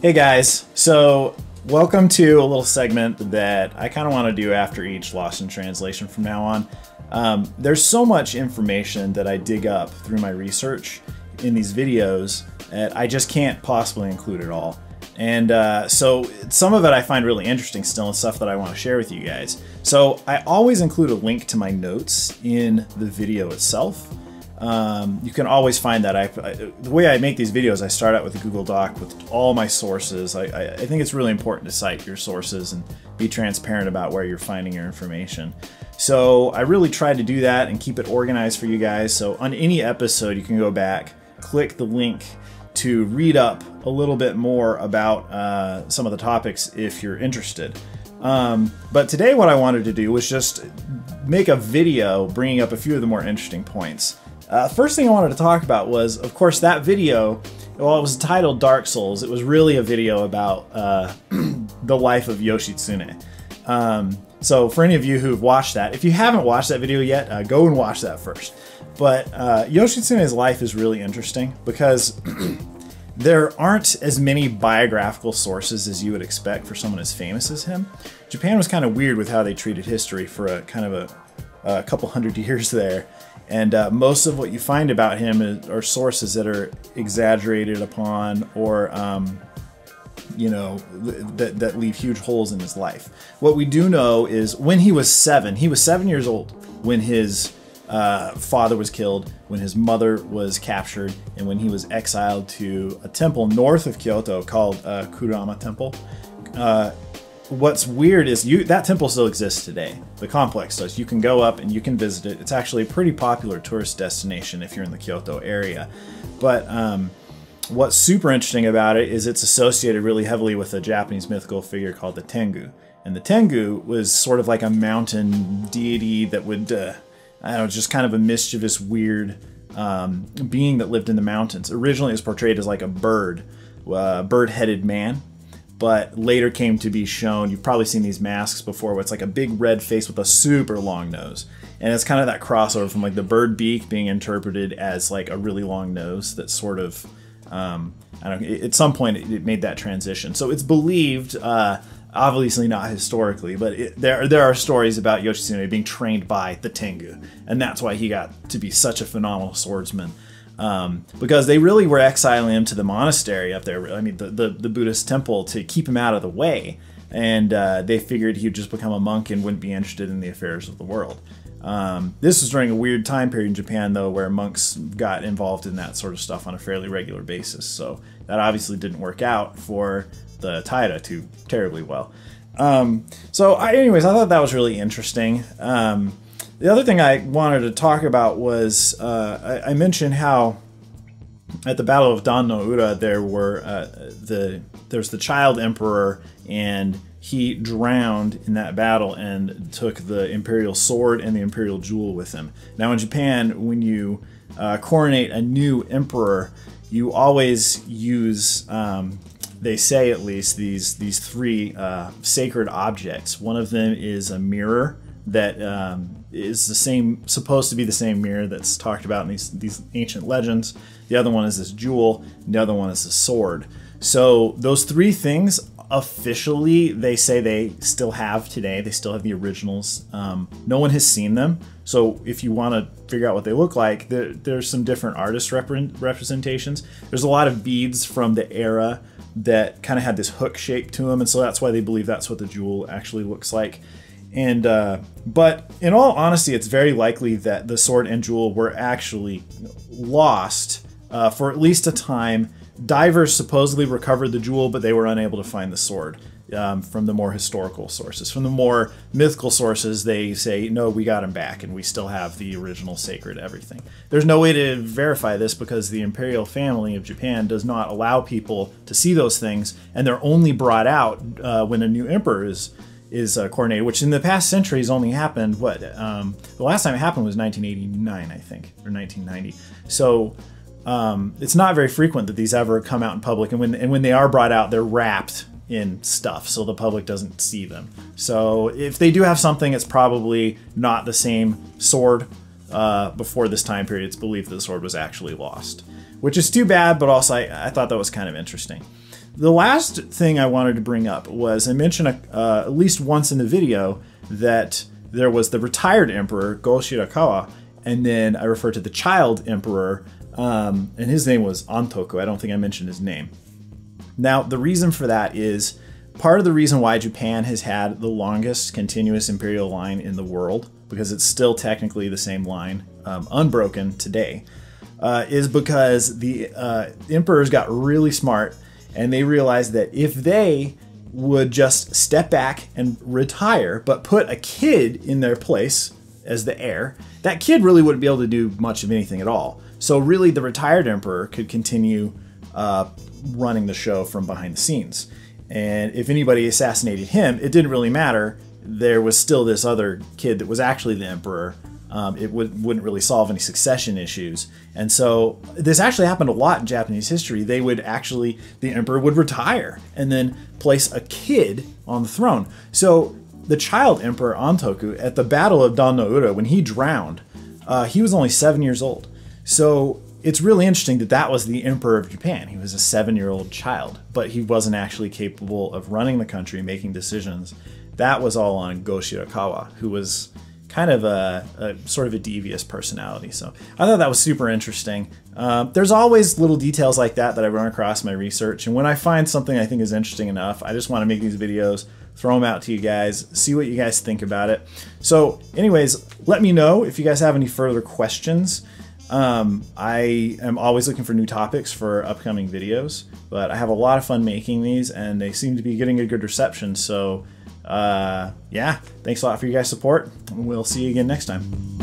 Hey guys, so welcome to a little segment that I kind of want to do after each Lost in Translation from now on. There's so much information that I dig up through my research in these videos that I just can't possibly include it all. And so some of it I find really interesting still and stuff that I want to share with you guys. So I always include a link to my notes in the video itself. You can always find that. The way I make these videos, I start out with a Google Doc with all my sources. I think it's really important to cite your sources and be transparent about where you're finding your information. So I really tried to do that and keep it organized for you guys. So on any episode, you can go back, click the link to read up a little bit more about some of the topics if you're interested. But today what I wanted to do was just make a video bringing up a few of the more interesting points. First thing I wanted to talk about was, of course, that video, well, it was titled Dark Souls. It was really a video about the life of Yoshitsune. So for any of you who've watched that, if you haven't watched that video yet, go and watch that first. But Yoshitsune's life is really interesting because there aren't as many biographical sources as you would expect for someone as famous as him. Japan was kind of weird with how they treated history for a couple hundred years there. And most of what you find about him are sources that are exaggerated upon or, you know, that leave huge holes in his life. What we do know is when he was 7 years old when his father was killed, when his mother was captured, and when he was exiled to a temple north of Kyoto called Kurama Temple. What's weird is that temple still exists today. The complex does. You can go up and you can visit it. It's actually a pretty popular tourist destination if you're in the Kyoto area. But what's super interesting about it is it's associated really heavily with a Japanese mythical figure called the Tengu. And the Tengu was sort of like a mountain deity that would, I don't know, just kind of a mischievous, weird being that lived in the mountains. Originally it was portrayed as like a bird-headed man. But later came to be shown, you've probably seen these masks before, where it's like a big red face with a super long nose. And it's kind of that crossover from like the bird beak being interpreted as like a really long nose that sort of, I don't know, at some point it made that transition. So it's believed, obviously not historically, but there are stories about Yoshitsune being trained by the Tengu. And that's why he got to be such a phenomenal swordsman. Because they really were exiling him to the monastery up there, I mean the Buddhist temple, to keep him out of the way, and they figured he'd just become a monk and wouldn't be interested in the affairs of the world. This was during a weird time period in Japan though, where monks got involved in that sort of stuff on a fairly regular basis, so that obviously didn't work out for the Taira too terribly well. Anyways, I thought that was really interesting. The other thing I wanted to talk about was, I mentioned how at the Battle of Dan no Ura there was the child emperor, and he drowned in that battle and took the imperial sword and the imperial jewel with him. Now in Japan, when you coronate a new emperor, you always use, they say at least, these three sacred objects. One of them is a mirror that is supposed to be the same mirror that's talked about in these ancient legends. The other one is this jewel, and the other one is the sword. So those three things, officially, they say they still have today. They still have the originals. No one has seen them. So if you want to figure out what they look like, there's some different artist representations. There's a lot of beads from the era that kind of had this hook shape to them, and so that's why they believe that's what the jewel actually looks like. And but in all honesty, it's very likely that the sword and jewel were actually lost for at least a time. Divers supposedly recovered the jewel, but they were unable to find the sword from the more historical sources. From the more mythical sources, they say, no, we got him back, and we still have the original sacred everything. There's no way to verify this because the imperial family of Japan does not allow people to see those things, and they're only brought out when a new emperor is coronated, which in the past centuries only happened, the last time it happened was 1989, I think, or 1990. So it's not very frequent that these ever come out in public, and when they are brought out, they're wrapped in stuff so the public doesn't see them. So if they do have something, it's probably not the same sword. Before this time period, it's believed that the sword was actually lost, which is too bad, but also I thought that was kind of interesting. the last thing I wanted to bring up was I mentioned at least once in the video that there was the retired emperor, Go Shirakawa, and then I referred to the child emperor, and his name was Antoku. I don't think I mentioned his name. Now, the reason for that is part of the reason why Japan has had the longest continuous imperial line in the world, because it's still technically the same line, unbroken today, is because the emperors got really smart and they realized that if they would just step back and retire, but put a kid in their place as the heir, that kid really wouldn't be able to do much of anything at all. So really the retired emperor could continue running the show from behind the scenes. And if anybody assassinated him, it didn't really matter. There was still this other kid that was actually the emperor. It wouldn't really solve any succession issues. And so this actually happened a lot in Japanese history. They would actually, the emperor would retire and then place a kid on the throne. So the child emperor Antoku at the Battle of Dan no Ura, when he drowned, he was only 7 years old. So it's really interesting that that was the emperor of Japan. He was a 7-year-old child, but he wasn't actually capable of running the country, making decisions. That was all on Go Shirakawa, who was kind of a sort of a devious personality. So I thought that was super interesting. There's always little details like that I run across in my research. And when I find something I think is interesting enough, I just want to make these videos, throw them out to you guys, see what you guys think about it. So anyways, let me know if you guys have any further questions. I am always looking for new topics for upcoming videos, but I have a lot of fun making these and they seem to be getting a good reception. So yeah, thanks a lot for your guys' support. We'll see you again next time.